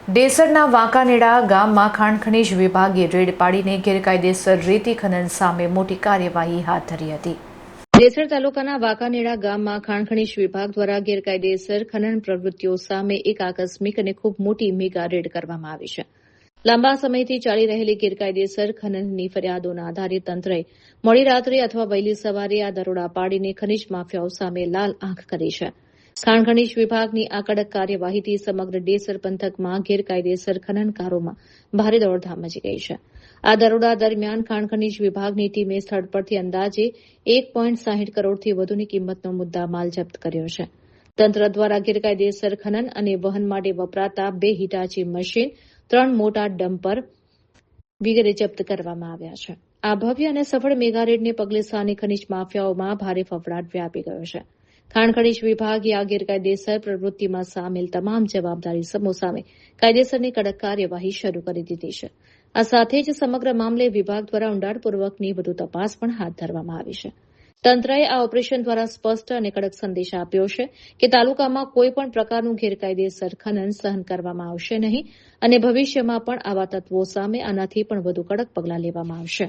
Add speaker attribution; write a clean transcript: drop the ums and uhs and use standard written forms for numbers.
Speaker 1: ડેસરના વાંકાનેડા ગામમાં ખાણ ખનીજ વિભાગે રેડ પાડીને ગેરકાયદેસર રેતી ખનન સામે મોટી કાર્યવાહી હાથ ધરી હતી। ડેસર તાલુકાના વાંકાનેડા ગામમાં ખાણ ખનીજ વિભાગ દ્વારા ગેરકાયદેસર ખનન પ્રવૃત્તિઓ સામે એક આકસ્મિક અને ખૂબ મોટી મેગા રેડ કરવામાં આવી છે। લાંબા સમયથી ચાલી રહેલી ગેરકાયદેસર ખનનની ફરિયાદોના આધારે તંત્રએ મોડી રાત્રે અથવા વહેલી સવારે આ દરોડા પાડીને ખનીજ માફિયાઓ સામે લાલ આંખ કરી છે। ખાણ ખનીજ વિભાગની આ કડક કાર્યવાહીથી સમગ્ર ડેસર પંથકમાં ગેરકાયદેસર ખનનકારોમાં ભારે દોડધામ મચી ગઈ છે। આ દરોડા દરમિયાન ખાણ ખનીજ વિભાગની ટીમે સ્થળ પરથી અંદાજે 1.60 કરોડથી વધુની કિંમતનો મુદ્દામાલ જપ્ત કર્યો છે। તંત્ર દ્વારા ગેરકાયદેસર ખનન અને વહન માટે વપરાતા 2 હિટાચી મશીન, 3 મોટા ડમ્પર વગેરે જપ્ત કરવામાં આવ્યા છે। આ ભવ્ય અને સફળ મેગા રેડને પગલે સ્થાનિક ખનીજ માફિયાઓમાં ભારે ફફડાટ વ્યાપી ગયો છે। ખાણ ખનીજ વિભાગે આ ગેરકાયદેસર પ્રવૃત્તિમાં સામેલ તમામ જવાબદારી સમૂહ સામે કાયદેસરની કડક કાર્યવાહી શરૂ કરી દીધી છે। આ સાથે જ સમગ્ર મામલે વિભાગ દ્વારા ઊંડાણપૂર્વકની વધુ તપાસ પણ હાથ ધરવામાં આવી છે। તંત્રએ આ ઓપરેશન દ્વારા સ્પષ્ટ અને કડક સંદેશ આપ્યો છે કે તાલુકામાં કોઈપણ પ્રકારનું ગેરકાયદેસર ખનન સહન કરવામાં આવશે નહીં અને ભવિષ્યમાં પણ આવા તત્વો સામે આનાથી પણ વધુ કડક પગલાં લેવામાં આવશે।